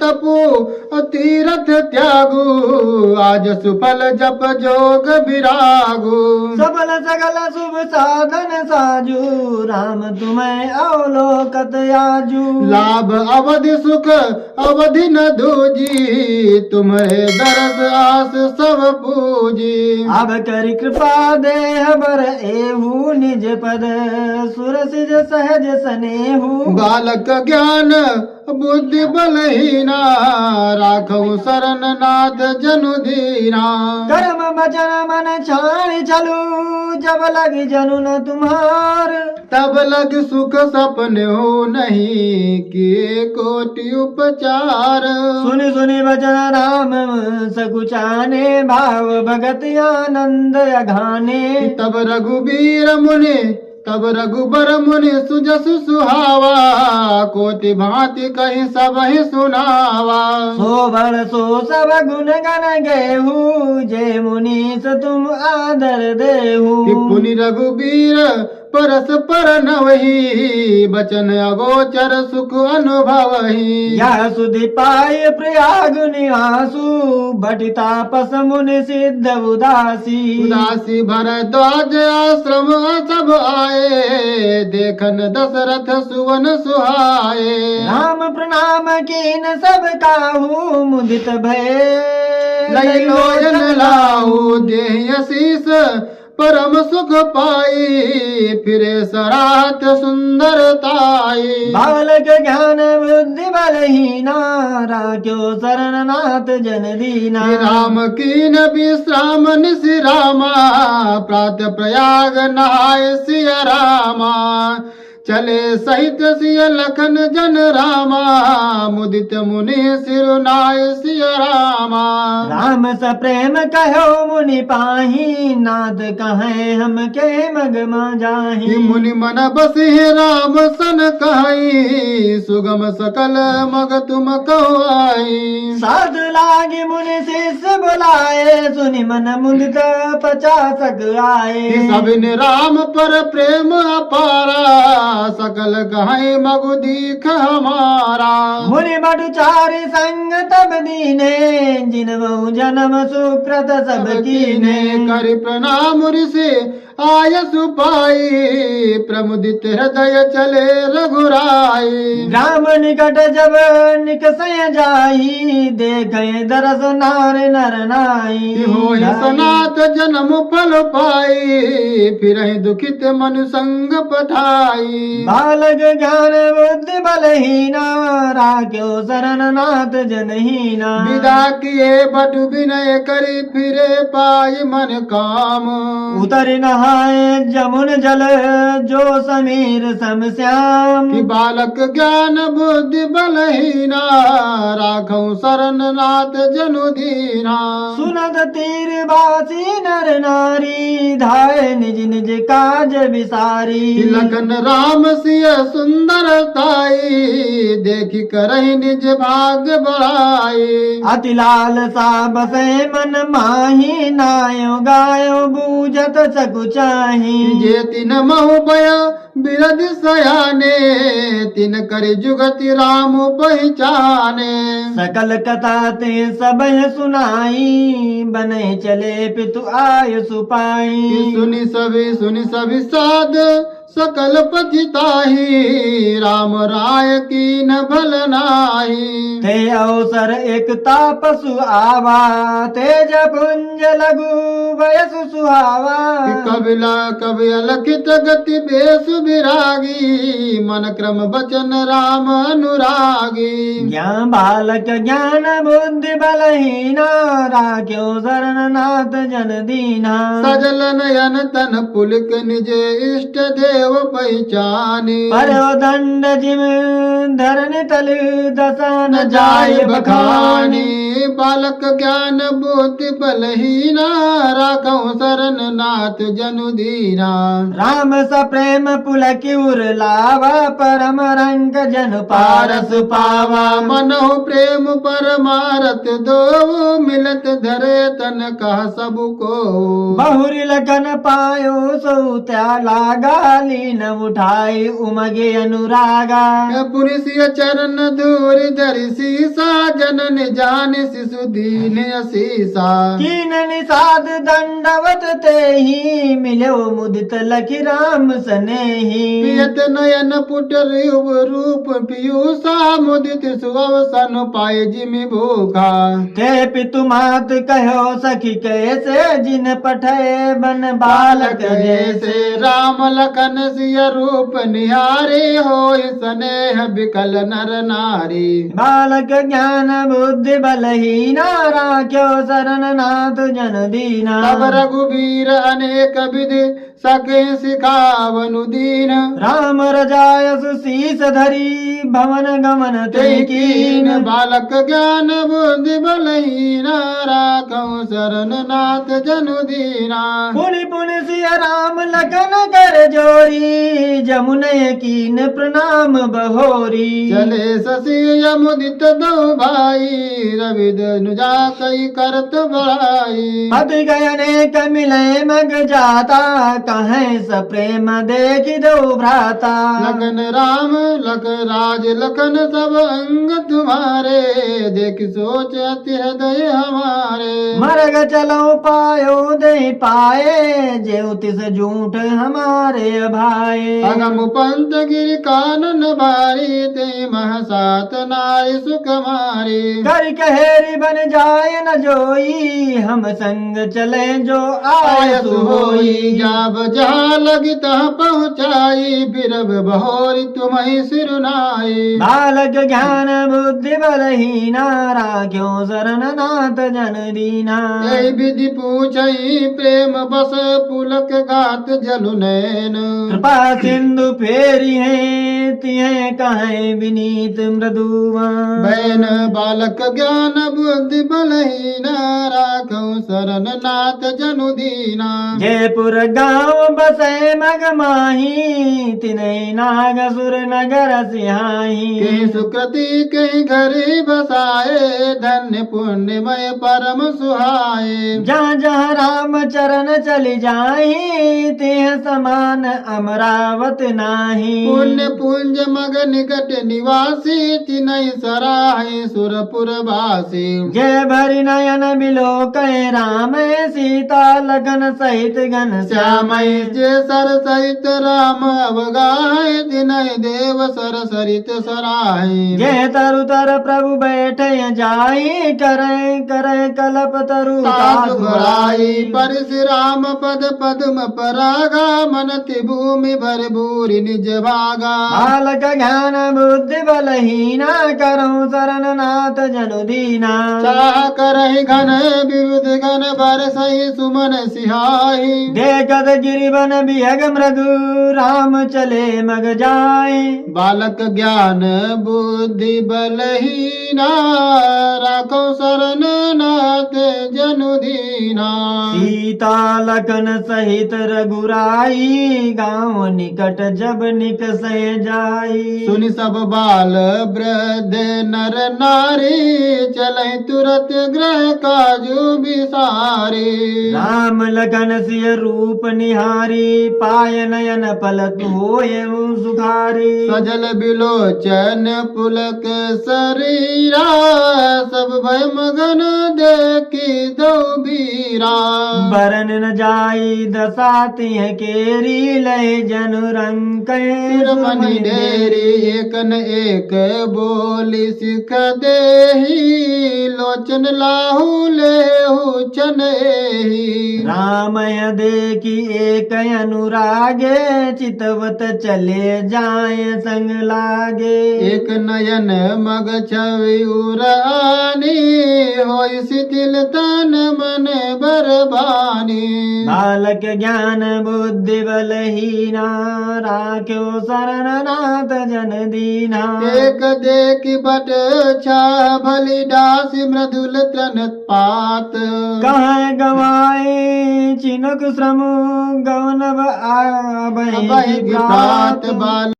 तपु तीरथ त्यागु, आज सुफल जप जोग विरागु। सफल सकल शुभ साधन साजू, राम तुम्हें अवलोकत आजू। लाभ अवधि सुख अवधि न दूजी, तुम्हारे दरस आस सब पूजी। अब कर कृपा देह बर एहू, निज पद सुरसिज सहज सनेहू। बालक ज्ञान बुद्धि बलहीना, राखऊ शरण नाथ जनु दीना। कर्म वचन मन छाण चलू, जब लग जनु न तुम्हार। तब लग सुख सपने हो नहीं, किए कोटि उपचार। सुनि सुनि वचन राम सकुचाने, भाव भगत आनंद अघाने। तब रघुबर मुनि सुजसु सुहावा, कोटि भांति कहीं सब ही सुनावा। सो बड़ सो सब गुण गण गेहू, जय मुनीस तुम आदर देहू। पुनि रघुबीर परस पर नवही, बचन अगोचर सुख अनुभवही। यह सुधि पाए प्रयाग निवासु, बटि तापस मुनि सिद्ध उदासी। उदासी भरद्वाज आश्रम सब आए, देखन दशरथ सुवन सुहाए। राम प्रणाम कीन सब काहू, मुदित भय लई लोचन लाऊ, देहि शीस परम सुख पाई, फिरे सराहत सुंदरताई। बालक ज्ञान बुद्धि बलहीना, राख्यो शरण नाथ जन दीना। राम कीन विश्राम निशि रामा, प्रात प्रयाग नहाय सिय रामा। चले सहित सिय लखन जन रामा, मुदित मुनि सिरुनाय सिय रामा। राम स प्रेम कहो मुनि पाही, नाथ कहे हम के मगमा जाही। मुनि मन बसी राम सन कहाई, सुगम सकल मग तुम कहो आई। साधु लागे मुनि शिष्य बुलाए, सुनि मन मुदित 50 आए। सबिन राम पर प्रेम अपारा, सकल कहे मगु दीख हमारा। मुनि बटु चारि संग तब दीने, जिन बहु जन्म सुकृत सब कीने। करि प्रणाम ऋषि आय सुपाई, प्रमुदित हृदय चले रघुराई। राम निकट जब निकसय जाई, देखे दरस नार नर नाई। होय सनात जन्म फल पाई, फिर दुखित मनु संग पठाई। बालक ज्ञान बुद्धि बलहीना, राख्यो शरण नाथ जनहीना। विदा किए बटु विनय करी, फिरे पाई मन काम। उतर नहाए जमुन जल, जो समीर सम श्याम। कि बालक ज्ञान बुद्धि बलहीना, राखऊ शरण नाथ जनु दीना। सुनत तीर बासी नर नारी, धाय निज निज काज विसारी। लखन राम सिय सुंदरताई, देखी करहि निज भाग बढ़ाई। अति लाल सा बसे मन माही, नायो गायो बूझत सकुचाही। जे तिन महु बय बिरद सयाने, तिन करि जुगति राम पहचाने। सकल कथा ते सब सुनाई, बने चले पितु आय सुपाई। सुनि सभी साध सकल पतिताही, राम राय की न भल नाही। थे अवसर एक तापसु आवा, तेज पुंज लघु वयसु सुहावा। कवि अलखित गति बेसु विरागी, मन क्रम बचन राम अनुरागी। ज्ञान बालक ज्ञान बुद्धि बलहीना, राख्यो शरण नाथ जन दीना। सजल नयन तन पुलक निज इष्ट देव पहचानी। परो दंड जिम धरन तल, दशा न जाय बखानी। बालक ज्ञान बुद्धि बलहीना, राखऊ शरण नाथ जनु दीना। राम स प्रेम पुलक उर लावा, परम रंग जन पारस पावा। मनहु प्रेम परमारथ दो, मिलत धरे तन कह सबको। बहुरी लगन पायो सो त्या लागा, डाली न उठाई उमगे अनुरागा। पुनिसिय चरण दूर धरिसी जनन जान शिशु दीन असीसा। कीन निषाद दंडवत ते ही मिलो मुदित लखी राम स्नेही। पियत नयन पुट रूप पीयूषा मुदित सुअवसन पाए जिमि भूखा। ते पितु मात कहो सखी कैसे जिन पठे बन बालक जैसे। राम लखन सिय रूप निहारे होय स्नेह बिकल नर नारी। बालक ज्ञान बुद्धि बलहीना राख्यो शरण नाथ जन दीना। तब रघुबीर अनेक विधि सके सिखावनु दीन। राम रजायस शीस धरी भवन गमन ते कीन। बालक ज्ञान बुद्धि बलहीन राखौ शरण नाथ जनु दीना। पुनि पुनि सिय राम लखन कर जोरी जमुने कीन प्रणाम बहोरी। चले शशि मुदित दो भाई रवि धनुजा कई करत बड़ाई। पति गयने कमिले मग जाता कहे स प्रेम देखि दो भ्राता। लखन राम लख राज लखन सब अंग तुम्हारे देख सोच अति हृदय हमारे। मरग चलो पायो दे पाए ज्योतिष झूठ हमारे भाई। अगम पंत गिर कानन भारी ते महसात नारी सुख मारी। कर कहेरी बन जाए न जोई हम संग चले जो आयस होई। जाब जहाँ लगी तहाँ पहुँचाई फिरब बहोरी तुम्हें सिरुनाई। बालक ज्ञान बुद्धि बलहीना राख्यो शरण नाथ जन दीना। यही विधि पूछई प्रेम बस पुलक गात जलु नैन। कृपा सिंधु फेरी है तिहे कहे विनीत मृदुआ। बैन बालक ज्ञान बुद्धि बलहीन राखौ शरण नाथ जनु दीना। जयपुर गांव बसे मग माही तिनई नाग सुर नगर सिहाही। कहीं सुकृति कहीं घर बसाए धन्य पुण्यमय परम सुहाए। जहाँ जहाँ राम चरण चली जाही तेह समान अमरावत नाही। पुण्य पुंज मग निकट निवासी तिनहि सराहे सुरपुर वासी। जय भरि नयन बिलो कै राम सीता लगन सहित घन श्यामय। जे सर सहित राम अवगाहे तिनहि देव सर सरित सराहे। जय तरु तर प्रभु बैठे जाई करे करे कलप तरु साधु बड़ाई परशुराम पद पद्म परागा मनति भूमि भर भूरि निज भागा। बालक ज्ञान बुद्धि बलहीना करो शरण नाथ जनु दीना। चाह करहि घन विविध घन बरसहि सुमन सिहाई। देखत गिरिवन बिहग मृदु राम चले मग जाए। बालक ज्ञान बुद्धि बलहीना राखो शरण नाथ जनु दीना। सीता लखन सहित रघुराई गांव निकट जब निकसे जाई। सुनि सब बाल वृद्ध नर नारी चलहि तुरत ग्रह काजु बिसारी। राम लखन सिय रूप निहारी पाय नयन पलक होय सुखारी। सजल बिलोचन पुलक शरीरा सब भय मगन देखी दो बीरा। बरन न जाई दशा तिह केरी लय जनु रंग सिरमणि ढेरी एक न एक बोली सिख देही लोचन लाहू लेहू चनेही। रामय देखी एक अनुरागे चितवत चले जाए संग लागे। एक नयन मग छवि उरानी होय शिथिल तन मन बरबानी। बालक ज्ञान बुद्धि बलहीना राख्यो शरण नाथ जन दीना। एक देख बट छा भली डासी मृदुल तन पात। कहाँ गवाए चिनुक श्रम गौनव आ बहि प्रात बाल